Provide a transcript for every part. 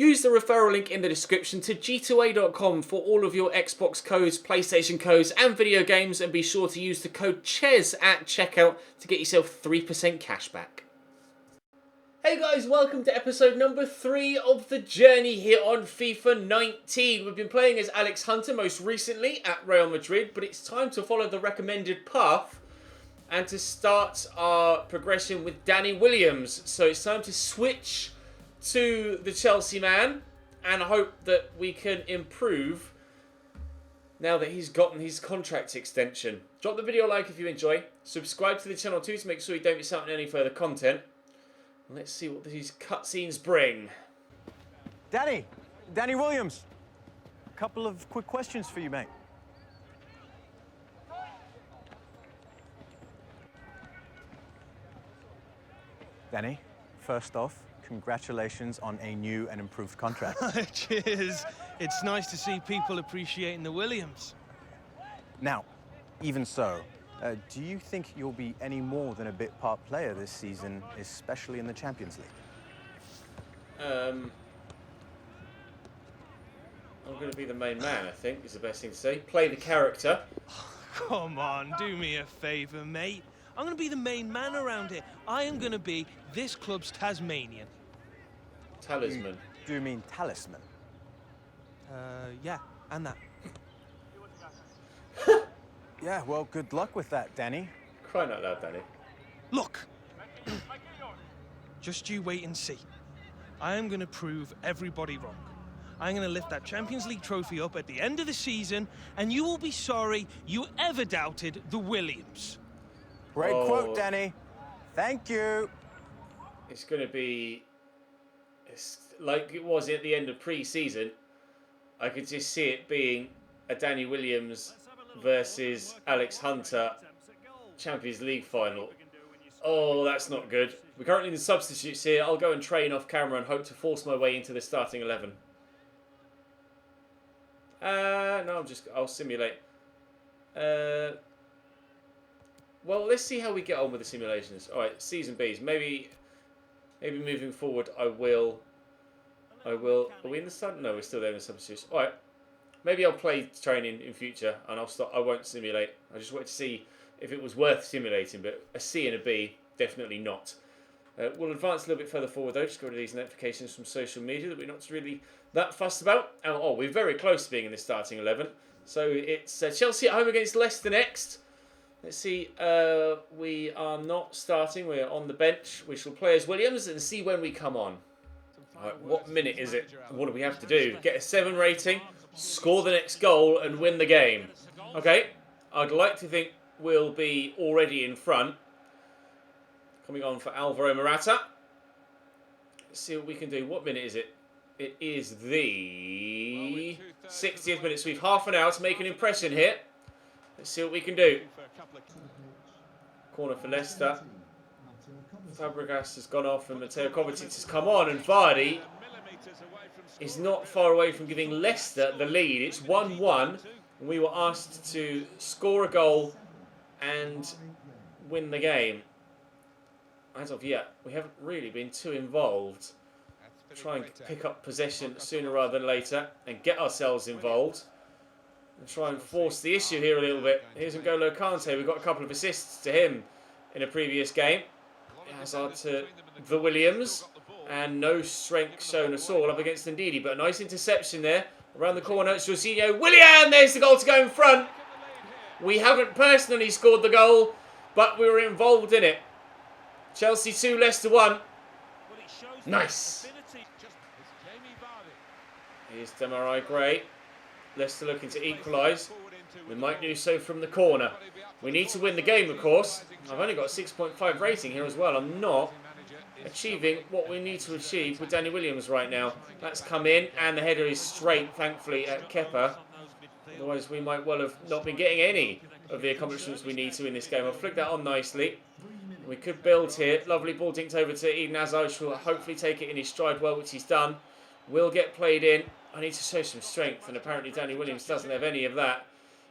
Use the referral link in the description to g2a.com for all of your Xbox codes, PlayStation codes and video games, and be sure to use the code CHES at checkout to get yourself 3% cash back. Hey guys, welcome to episode number 3 of the journey here on FIFA 19. We've been playing as Alex Hunter most recently at Real Madrid, but it's time to follow the recommended path and to start our progression with Danny Williams. So it's time to switch to the Chelsea man and hope that we can improve now that he's gotten his contract extension. Drop the video a like if you enjoy. Subscribe to the channel too to make sure you don't miss out on any further content. Let's see what these cutscenes bring. Danny Williams. A couple of quick questions for you, mate. Danny, first off, congratulations on a new and improved contract. Cheers. It's nice to see people appreciating the Williams. Now, even so, do you think you'll be any more than a bit part player this season, especially in the Champions League? I'm going to be the main man, I think, is the best thing to say. Play the character. Come on, do me a favour, mate. I'm going to be the main man around here. I am going to be this club's Tasmanian. Talisman. Do you mean talisman? Yeah, and that. Yeah, well, good luck with that, Danny. Crying out loud, Danny. Look, just you wait and see. I am going to prove everybody wrong. I'm going to lift that Champions League trophy up at the end of the season, and you will be sorry you ever doubted the Williams. Great quote, Danny. Thank you. It's going to be like it was at the end of pre-season. I could just see it being a Danny Williams versus Alex Hunter Champions League final. Oh, that's not good. We're currently in the substitutes here. I'll go and train off camera and hope to force my way into the starting 11. No, I'll simulate. Well, let's see how we get on with the simulations. All right, season Bs. Maybe moving forward, I will. Are we in the start? No, we're still there in the substitutes. All right. Maybe I'll play training in future, and I won't simulate. I just wanted to see if it was worth simulating, but a C and a B, definitely not. We'll advance a little bit further forward, though. Just go to these notifications from social media that we're not really that fussed about. Oh, we're very close to being in the starting 11. So it's Chelsea at home against Leicester next. Let's see. We are not starting. We're on the bench. We shall play as Williams and see when we come on. All right, what minute is it? What do we have to do? Get a 7 rating, score the next goal, and win the game. Okay. I'd like to think we'll be already in front. Coming on for Alvaro Morata. Let's see what we can do. What minute is it? It is the 60th minute. So we've half an hour to make an impression here. Let's see what we can do. Corner for Leicester. Fabregas has gone off and Mateo Kovacic has come on, and Vardy is not far away from giving Leicester the lead. It's 1-1 and we were asked to score a goal and win the game. As of yet, we haven't really been too involved. Try and pick up possession sooner rather than later and get ourselves involved and try and force the issue here a little bit. Here's N'Golo Kante. We've got a couple of assists to him in a previous game. Hazard to the Williams, and no strength shown at all up against Ndidi, but a nice interception there around the corner. It's Jorginho. Willian, there's the goal to go in front. We haven't personally scored the goal, but we were involved in it. Chelsea 2, Leicester 1. Nice. Here's Demarai Gray. Leicester looking to equalise. We might do so from the corner. We need to win the game, of course. I've only got a 6.5 rating here as well. I'm not achieving what we need to achieve with Danny Williams right now. That's come in, and the header is straight, thankfully, at Kepa. Otherwise, we might well have not been getting any of the accomplishments we need to in this game. I'll flick that on nicely. We could build here. Lovely ball dinked over to Eden Hazard, who will hopefully take it in his stride well, which he's done. Will get played in. I need to show some strength, and apparently Danny Williams doesn't have any of that.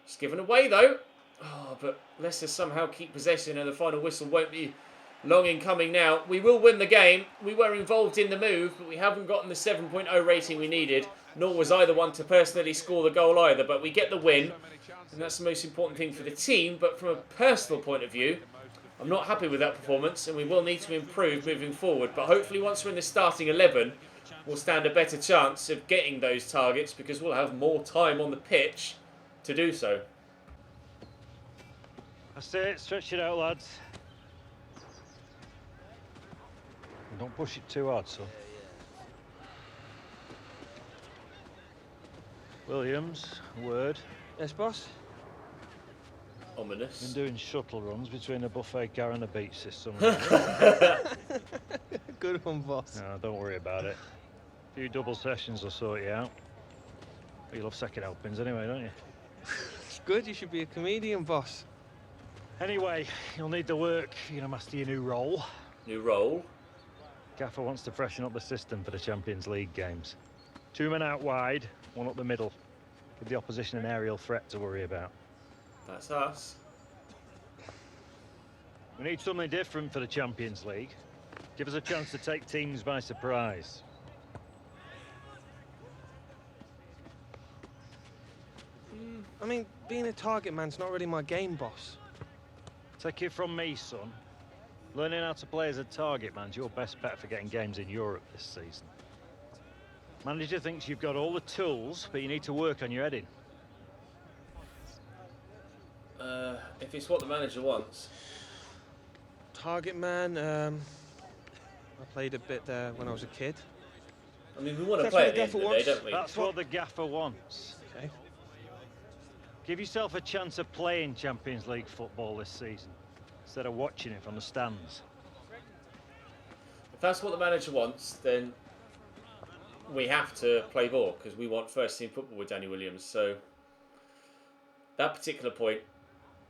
It's given away, though. Oh, but Leicester somehow keep possession, and the final whistle won't be Long in coming now. We will win the game. We were involved in the move, but we haven't gotten the 7.0 rating we needed. Nor was I the one to personally score the goal either. But we get the win. And that's the most important thing for the team. But from a personal point of view, I'm not happy with that performance. And we will need to improve moving forward. But hopefully once we're in the starting 11, we'll stand a better chance of getting those targets. Because we'll have more time on the pitch to do so. That's it. Stretch it out, lads. Don't push it too hard, son. Williams, a word. Yes, boss? Ominous. Been doing shuttle runs between a buffet car and a beach this summer. Good one, boss. No, don't worry about it. A few double sessions will sort you out. But you love second helpings anyway, don't you? It's good, you should be a comedian, boss. Anyway, you'll need the work. You're going to master your new role. New role. Gaffer wants to freshen up the system for the Champions League games. 2 men out wide, 1 up the middle. Give the opposition an aerial threat to worry about. That's us. We need something different for the Champions League. Give us a chance to take teams by surprise. I mean, being a target man's not really my game, boss. Take it from me, son. Learning how to play as a target man's your best bet for getting games in Europe this season. Manager thinks you've got all the tools, but you need to work on your heading. If it's what the manager wants. Target man, I played a bit there when I was a kid. I mean, we want to That's play what at the the end of the gaffer day, wants. don't we? That's what the gaffer wants. Okay. Give yourself a chance of playing Champions League football this season, instead of watching it from the stands. If that's what the manager wants, then we have to play ball because we want first team football with Danny Williams. So that particular point.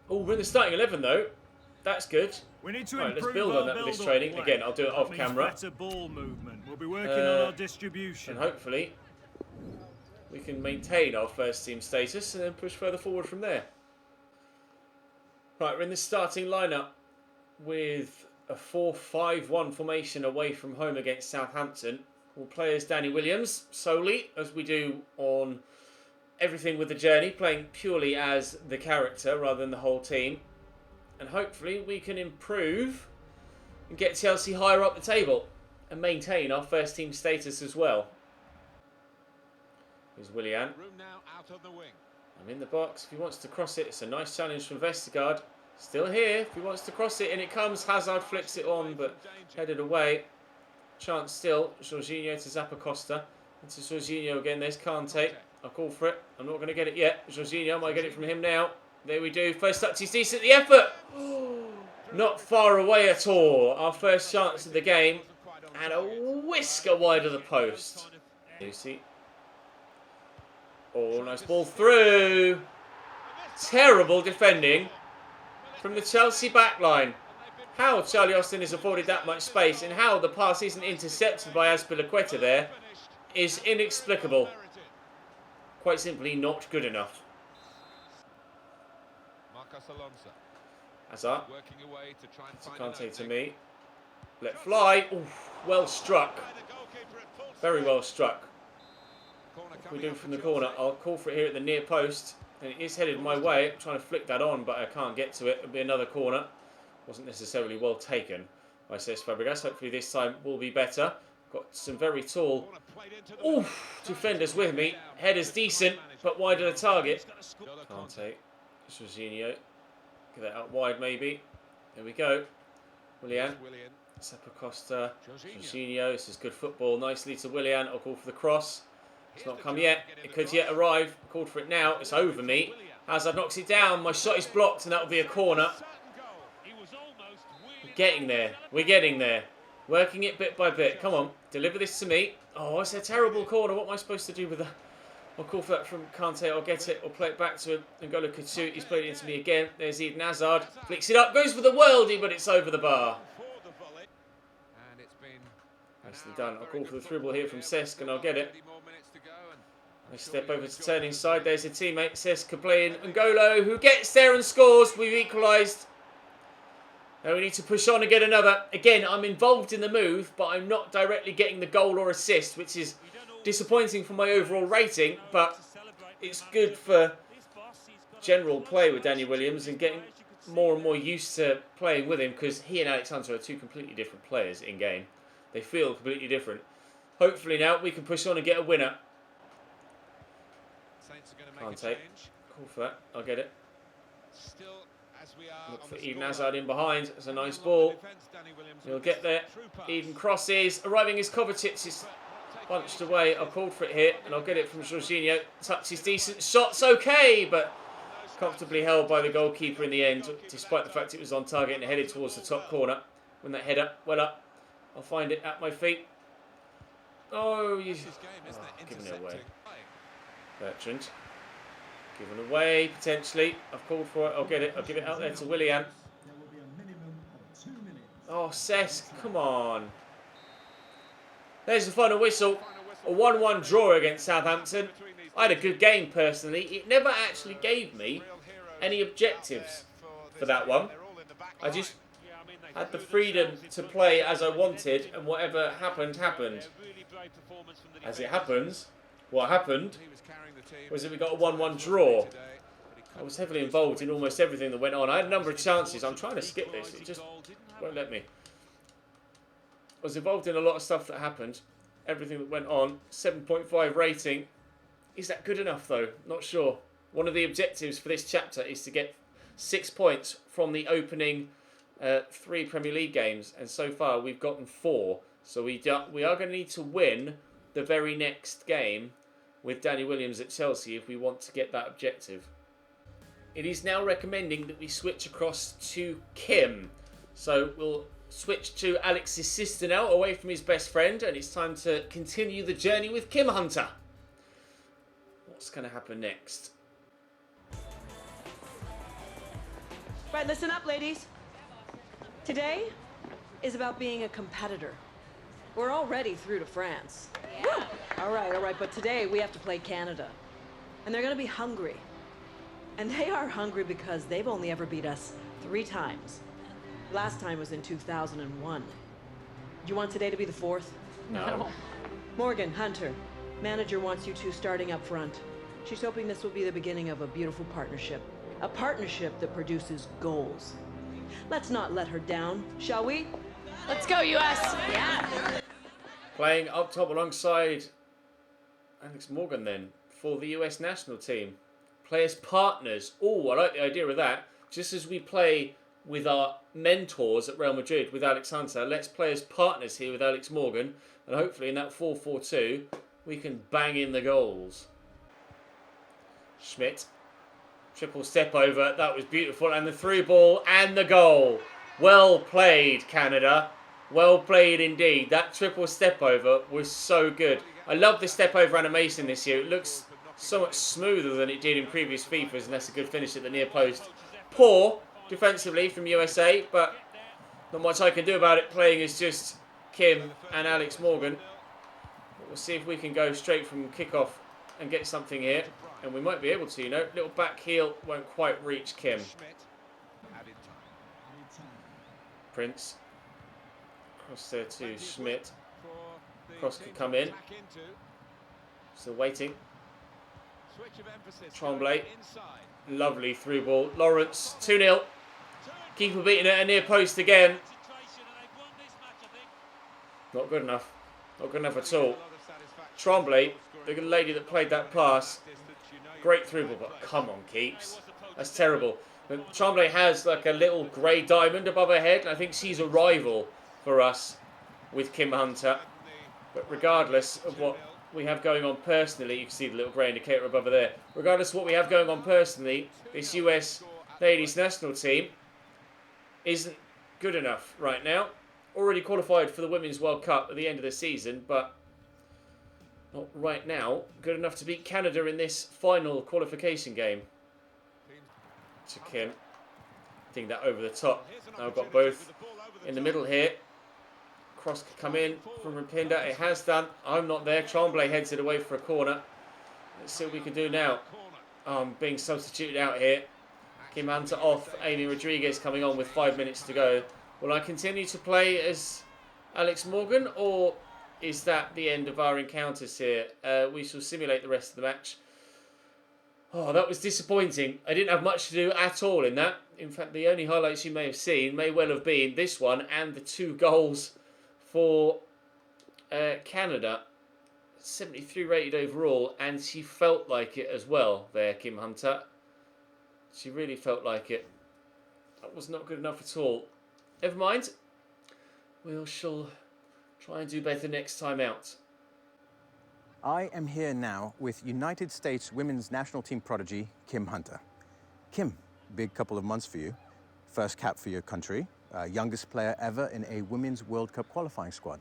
Oh, we're in the starting 11 though. That's good. We need to Right, let's improve build our on that with this build-up training. play. Again, I'll do it That off means camera. Better ball movement. We'll be working on our distribution. And hopefully we can maintain our first team status and then push further forward from there. Right, we're in the starting lineup with a 4-5-1 formation away from home against Southampton. We'll play as Danny Williams solely, as we do on everything with the journey, playing purely as the character rather than the whole team. And hopefully we can improve and get Chelsea higher up the table and maintain our first team status as well. Here's Willian. Room now out of the wing. I'm in the box. If he wants to cross it, it's a nice challenge from Vestergaard. Still here. If he wants to cross it, and it comes. Hazard flicks it on, but headed away. Chance still. Jorginho to Zappacosta. Into Jorginho again. There's Kante. I'll call for it. I'm not going to get it yet. Jorginho, might get it from him now. There we do. First touch is decent. The effort! Not far away at all. Our first chance of the game. And a whisker wide of the post. Lucy. Oh, nice ball through. Terrible defending from the Chelsea backline. How Charlie Austin is afforded that much space and how the pass isn't intercepted by Azpilicueta there is inexplicable. Quite simply not good enough. Hazard. Kante to me. Let fly. Oof, well struck. Very well struck. What we do from the corner? I'll call for it here at the near post. And it is headed my way. I'm trying to flick that on, but I can't get to it. It'll be another corner. Wasn't necessarily well taken by Cesc Fabregas. Hopefully this time will be better. Got some very tall defenders with me. Header's decent, but wide of the target. Kante. Jorginho. Get that out wide maybe. There we go. Willian. Zappacosta. Jorginho. This is good football. Nicely to Willian. I'll call for the cross. It's not come yet. It could yet arrive. Called for it now. It's over me. Hazard knocks it down. My shot is blocked and that will be a corner. We're getting there. We're getting there. Working it bit by bit. Come on. Deliver this to me. Oh, it's a terrible corner. What am I supposed to do with that? I'll call for that from Kante. I'll get it. I'll play it back to N'Golo Kante. He's played it into me again. There's Eden Hazard. Flicks it up. Goes for the worldie, but it's over the bar. Nicely done. I'll call for the throuble here from Cesc and I'll get it. I step over to turn inside. There's a teammate. Cesc playing N'Golo who gets there and scores. We've equalised. Now we need to push on and get another. Again, I'm involved in the move, but I'm not directly getting the goal or assist, which is disappointing for my overall rating, but it's good for general play with Danny Williams and getting more and more used to playing with him, because he and Alex Hunter are two completely different players in game. They feel completely different. Hopefully now we can push on and get a winner. Can't take. Call for that. I'll get it. Look for Eden Hazard in behind. It's a nice ball. He'll get there. Eden crosses. Arriving is Kovacic. Is bunched away. I've called for it here, and I'll get it from Jorginho. Touch is decent. Shot's okay, but comfortably held by the goalkeeper in the end, despite the fact it was on target and headed towards the top corner. When that header well up, I'll find it at my feet. Oh, giving it away. Bertrand. Given away, potentially. I've called for it. I'll get it. I'll give it out there to Willian. Oh, Cesc, come on. There's the final whistle. A 1-1 draw against Southampton. I had a good game, personally. It never actually gave me any objectives for that one. I just had the freedom to play as I wanted, and whatever happened, happened. As it happens, what happened was that we got a 1-1 draw. I was heavily involved in almost everything that went on. I had a number of chances. I'm trying to skip this. It just won't let me. I was involved in a lot of stuff that happened. Everything that went on. 7.5 rating. Is that good enough, though? Not sure. One of the objectives for this chapter is to get 6 points from the opening 3 Premier League games. And so far, we've gotten 4. So we are going to need to win the very next game with Danny Williams at Chelsea if we want to get that objective. It is now recommending that we switch across to Kim. So we'll switch to Alex's sister now, away from his best friend, and it's time to continue the journey with Kim Hunter. What's going to happen next? Right, listen up, ladies. Today is about being a competitor. We're already through to France. Yeah. All right, but today we have to play Canada. And they're going to be hungry. And they are hungry because they've only ever beat us 3 times. Last time was in 2001. Do you want today to be the 4th? No. Morgan, Hunter, manager wants you 2 starting up front. She's hoping this will be the beginning of a beautiful partnership. A partnership that produces goals. Let's not let her down, shall we? Let's go, US! Yeah! Playing up top alongside Alex Morgan then for the US national team. Play as partners. Oh, I like the idea of that. Just as we play with our mentors at Real Madrid with Alex Hunter, let's play as partners here with Alex Morgan. And hopefully in that 4-4-2, we can bang in the goals. Schmidt. Triple step over. That was beautiful. And the through ball and the goal. Well played, Canada. Well played indeed. That triple step over was so good. I love the step over animation this year. It looks so much smoother than it did in previous FIFAs, and that's a good finish at the near post. Poor defensively from USA, but not much I can do about it. Playing as just Kim and Alex Morgan. But we'll see if we can go straight from kickoff and get something here. And we might be able to, you know. Little back heel won't quite reach Kim. Prince. Cross there to Schmidt. Cross could come in. Still waiting. Tremblay. Lovely through ball. Lawrence. 2-0. Keeper beating it. A near post again. Not good enough. Not good enough at all. Tremblay, the lady that played that pass. Great through ball, but come on, keeps. That's terrible. But Tremblay has like a little grey diamond above her head, and I think she's a rival for us with Kim Hunter. But regardless of what we have going on personally, you can see the little grey indicator above her there. Regardless of what we have going on personally, this US ladies national team isn't good enough right now. Already qualified for the Women's World Cup at the end of the season, but not right now. Good enough to beat Canada in this final qualification game. To Kim. I think that over the top. Now I've got both in the middle here. Cross could come in from Rapinda. It has done. I'm not there. Tremblay heads it away for a corner. Let's see what we can do now. I'm being substituted out here. Kim Hunter off. Amy Rodriguez coming on with 5 minutes to go. Will I continue to play as Alex Morgan, or is that the end of our encounters here? We shall simulate the rest of the match. Oh, that was disappointing. I didn't have much to do at all in that. In fact, the only highlights you may have seen may well have been this one and the 2 goals for Canada. 73 rated overall, and she felt like it as well there, Kim Hunter. She really felt like it. That was not good enough at all. Never mind. We shall try and do better next time out. I am here now with United States women's national team prodigy, Kim Hunter. Kim, big couple of months for you. First cap for your country. Youngest player ever in a Women's World Cup qualifying squad.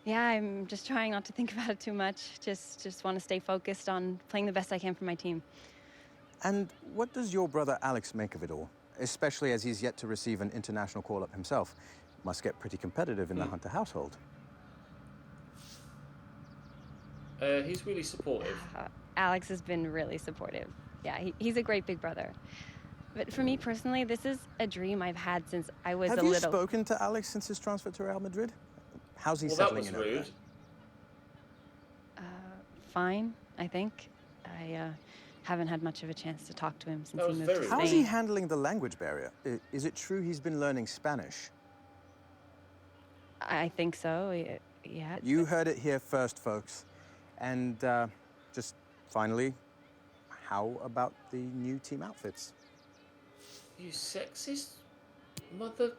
Yeah, I'm just trying not to think about it too much. Just want to stay focused on playing the best I can for my team. And what does your brother Alex make of it all? Especially as he's yet to receive an international call-up himself. Must get pretty competitive in the Hunter household. He's really supportive. Alex has been really supportive. Yeah, he's a great big brother. But for me personally, this is a dream I've had since I was a little... Have you spoken to Alex since his transfer to Real Madrid? How's he settling in? That was rude. Fine, I think. I haven't had much of a chance to talk to him since he moved to Spain. How's he handling the language barrier? Is it true he's been learning Spanish? I think so, yeah. You heard it here first, folks. And just finally, how about the new team outfits? You sexist mother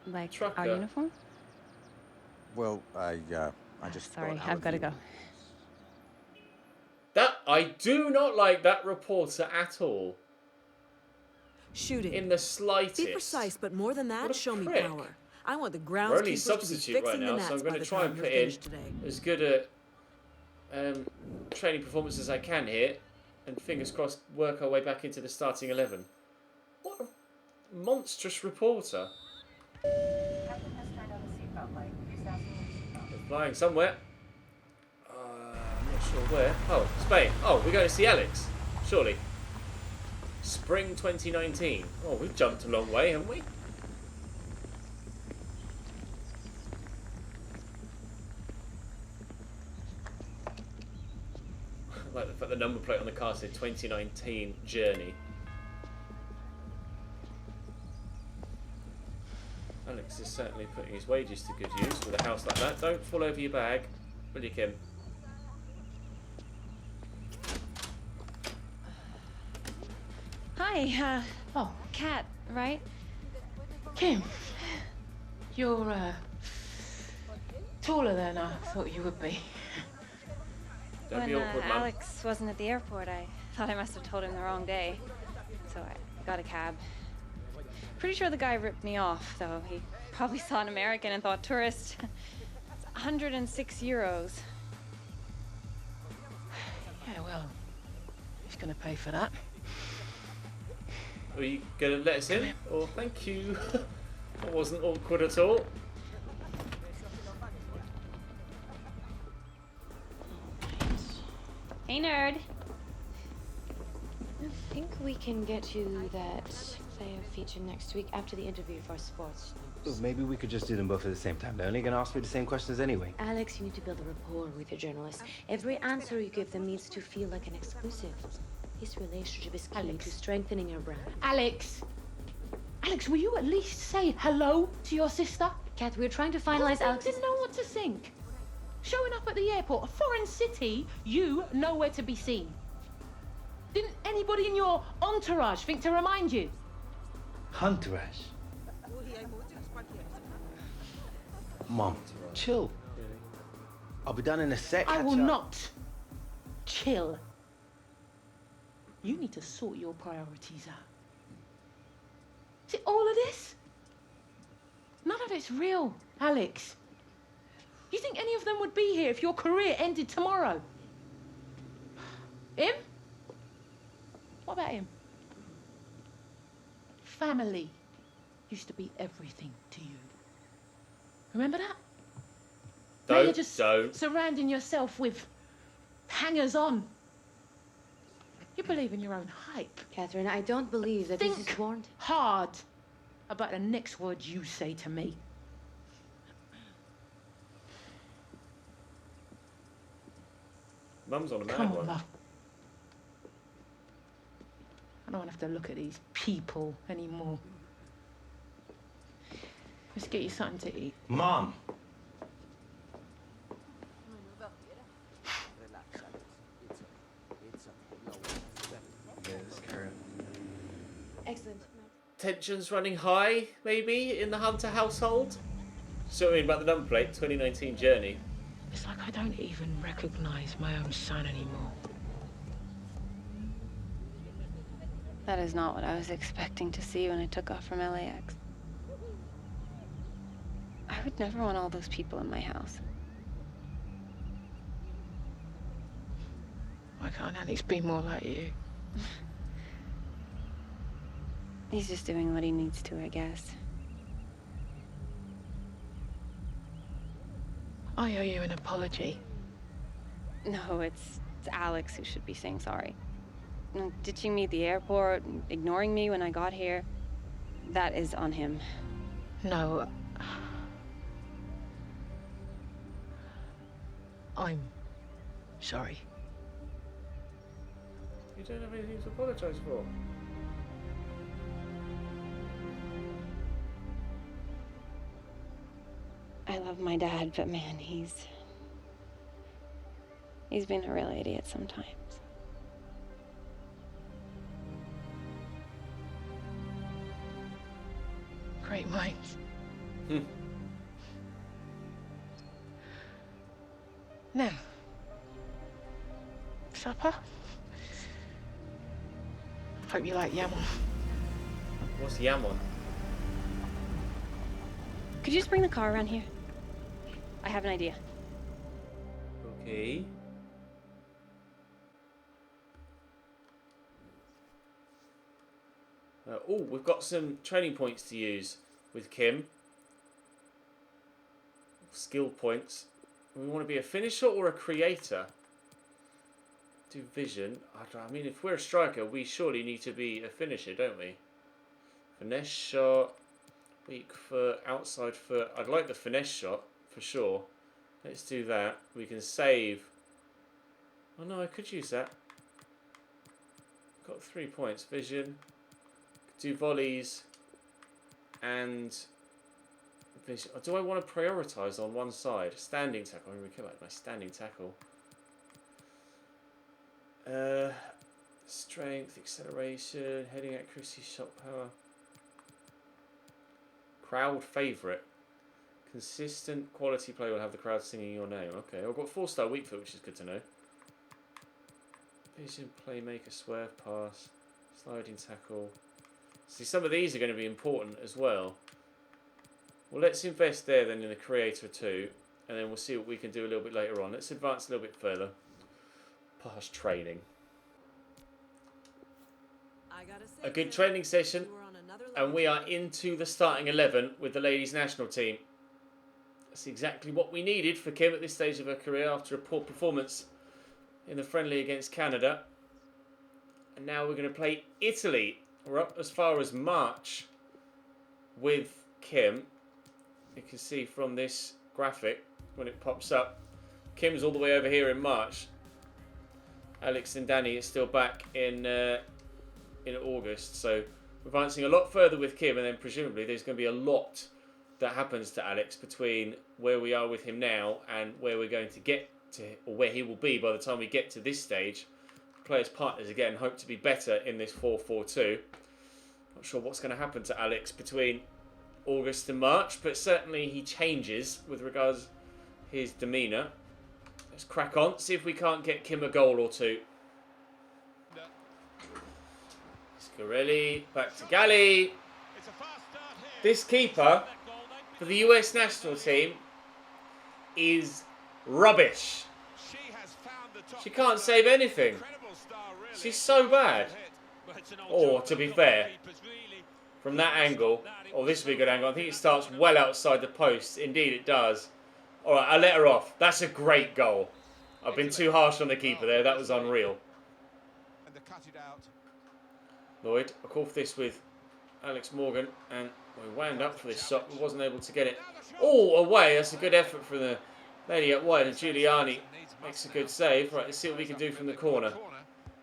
Like trucker. our uniform? Well, I just... Sorry, I've got to go. I do not like that reporter at all. Shooting. In the slightest. Be precise, but more than that, show me prick. power. I want the We're only groundskeepers to be substitute fixing right the now, nets so I'm by going the to try time and you're put in finished today. as good a training performance as I can here, and fingers crossed work our way back into the starting 11. What a monstrous reporter. They're flying somewhere. I'm not sure where. Oh, Spain. Oh, we're going to see Alex, surely. Spring 2019. Oh, we've jumped a long way, haven't we? I like the fact the number plate on the car said 2019 Journey. Alex is certainly putting his wages to good use with a house like that. Don't fall over your bag, will you, Kim? Hi, Kat, right? Kim, you're taller than I thought you would be. Don't When be awkward, Mum. Alex wasn't at the airport, I thought I must have told him the wrong day. So I got a cab. Pretty sure the guy ripped me off, though. He probably saw an American and thought tourist. It's 106 euros. Yeah, well, he's gonna pay for that. Are you going to let us in? Or thank you. That wasn't awkward at all. Hey, nerd. I think we can get you that player feature next week after the interview for sports. Well, maybe we could just do them both at the same time. They're only going to ask me the same questions anyway. Alex, you need to build a rapport with your journalists. Every answer you give them needs to feel like an exclusive. This relationship is key to strengthening your brand. Alex! Alex, will you at least say hello to your sister? Kat, we're trying to finalize Alex's... Didn't know what to think. Showing up at the airport, a foreign city, you nowhere to be seen. Didn't anybody in your entourage think to remind you? Entourage. Mom, chill. I'll be done in a sec. I will catch up. not chill. You need to sort your priorities out. See, all of this? None of it's real, Alex. You think any of them would be here if your career ended tomorrow? Him? What about him? Family used to be everything to you. Remember that? Now you're just surrounding yourself with hangers-on. You believe in your own hype. Catherine, I don't believe that this is warranted. Hard about the next words you say to me. Mum's on a mad Come on, one. love. I don't want to have to look at these people anymore. Let's get you something to eat. Mom! Excellent. Tensions running high, maybe, in the Hunter household? So I mean about the number plate, 2019 journey. It's like I don't even recognize my own son anymore. That is not what I was expecting to see when I took off from LAX. I would never want all those people in my house. Why can't Alex be more like you? He's just doing what he needs to, I guess. I owe you an apology. No, it's Alex who should be saying sorry. Ditching me at the airport, ignoring me when I got here, that is on him. No. I'm sorry. You don't have anything to apologise for. I love my dad, but man, he's been a real idiot sometimes. Great minds. Now, supper? Hope you like yam. What's yam on? Could you just bring the car around here? I have an idea. Okay. Oh, we've got some training points to use with Kim. Skill points. We want to be a finisher or a creator. Do vision. I mean, if we're a striker, we surely need to be a finisher, don't we? Finesse shot. Weak foot. Outside foot. I'd like the finesse shot, for sure. Let's do that. We can save. Oh no, I could use that. Got 3 points. Vision. Do volleys. And vision. Do I want to prioritise on one side? Standing tackle. I'm going to care about my standing tackle. Strength, acceleration, heading accuracy, shot power. Crowd favourite. Consistent quality play will have the crowd singing your name. Okay, I've got 4-star weak foot, which is good to know. Vision, playmaker, swerve, pass, sliding tackle. See, some of these are going to be important as well. Well, let's invest there then in the creator too, and then we'll see what we can do a little bit later on. Let's advance a little bit further. Past training. A good training session, and we are into the starting 11 with the ladies national team. That's exactly what we needed for Kim at this stage of her career after a poor performance in the friendly against Canada. And now we're going to play Italy. We're up as far as March with Kim. You can see from this graphic when it pops up, Kim's all the way over here in March. Alex and Danny is still back in August, so we're advancing a lot further with Kim, and then presumably there's going to be a lot that happens to Alex between where we are with him now and where we're going to get to, or where he will be by the time we get to this stage. Players partners again hope to be better in this 4-4-2. Not sure what's going to happen to Alex between August and March, but certainly he changes with regards to his demeanour. Let's crack on, see if we can't get Kim a goal or two. Scarelli, back to Galli. This keeper for the US national team is rubbish. She can't save anything. She's so bad. Or, to be fair, from that angle, this will be a good angle. I think it starts well outside the post. Indeed it does. Alright, I'll let her off. That's a great goal. I've been too harsh on the keeper there. That was unreal. Lloyd, I call for this with Alex Morgan, and we wound up for this shot, but wasn't able to get it. Oh, away! That's a good effort from the lady at wide, and Giuliani makes a good save. Right, let's see what we can do from the corner.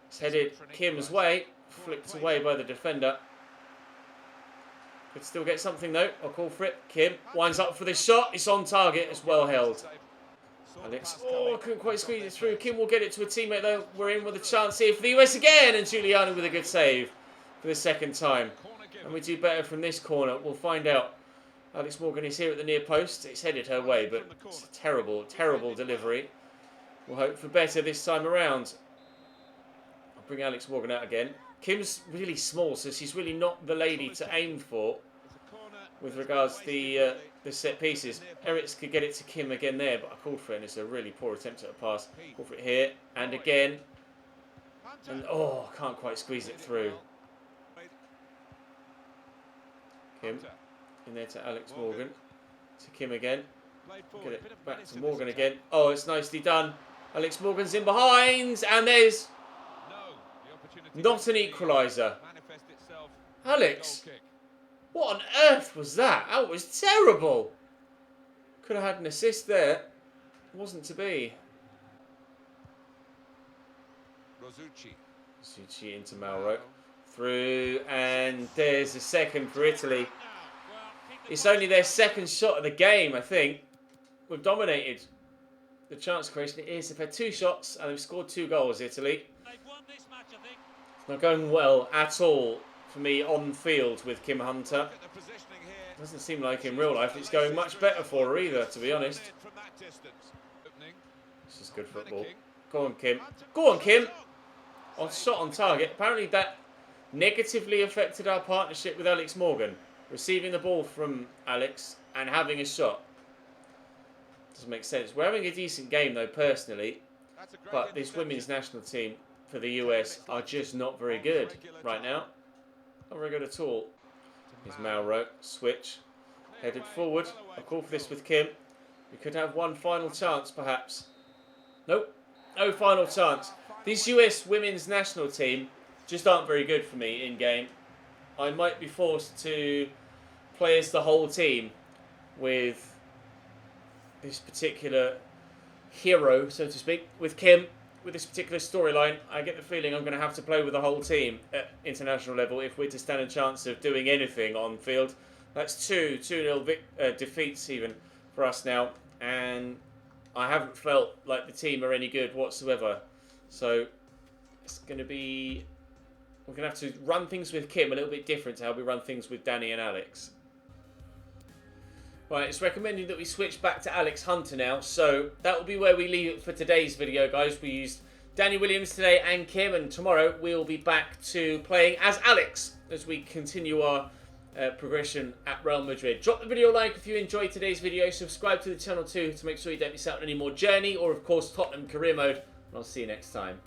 It's headed Kim's way, flicked away by the defender. Could still get something though. I'll call for it. Kim winds up for this shot. It's on target. It's well held. Alex, oh, couldn't quite squeeze it through. Kim will get it to a teammate though. We're in with a chance here for the US again, and Giuliani with a good save for the second time. And we do better from this corner. We'll find out. Alex Morgan is here at the near post. It's headed her way, but it's a terrible, terrible delivery. We'll hope for better this time around. I'll bring Alex Morgan out again. Kim's really small, so she's really not the lady to aim for with regards to the set pieces. Eric's could get it to Kim again there, but I called for it, and it's a really poor attempt at a pass. Called for it here, and again. And, oh, can't quite squeeze it through. Kim, in there to Alex Morgan. To Kim again. Get it back to Morgan again. Oh, it's nicely done. Alex Morgan's in behind, and there's not an equaliser. Alex, what on earth was that? That was terrible. Could have had an assist there. Wasn't to be. Rosucci into Malro. Through, and there's a second for Italy. It's only their second shot of the game, I think. We've dominated the chance creation. It is. They've had 2 shots and they've scored 2 goals, Italy. It's not going well at all for me on field with Kim Hunter. Doesn't seem like in real life it's going much better for her either, to be honest. This is good football. Go on, Kim. Go on, Kim. On shot on target. Apparently that negatively affected our partnership with Alex Morgan. Receiving the ball from Alex and having a shot. Doesn't make sense. We're having a decent game though, personally. But this women's national team for the US are just not very good right now. Not very good at all. Here's Malro. Switch. Headed forward. I'll call for this with Kim. We could have one final chance, perhaps. Nope. No final chance. This US women's national team just aren't very good for me in game. I might be forced to play as the whole team with this particular hero, so to speak, with Kim, with this particular storyline. I get the feeling I'm going to have to play with the whole team at international level if we're to stand a chance of doing anything on field. That's 2-0 defeats even for us now, and I haven't felt like the team are any good whatsoever. So it's going to be... We're going to have to run things with Kim a little bit different to how we run things with Danny and Alex. Right, it's recommended that we switch back to Alex Hunter now. So that will be where we leave it for today's video, guys. We used Danny Williams today and Kim. And tomorrow we'll be back to playing as Alex as we continue our progression at Real Madrid. Drop the video a like if you enjoyed today's video. Subscribe to the channel too to make sure you don't miss out on any more Journey or, of course, Tottenham Career Mode. And I'll see you next time.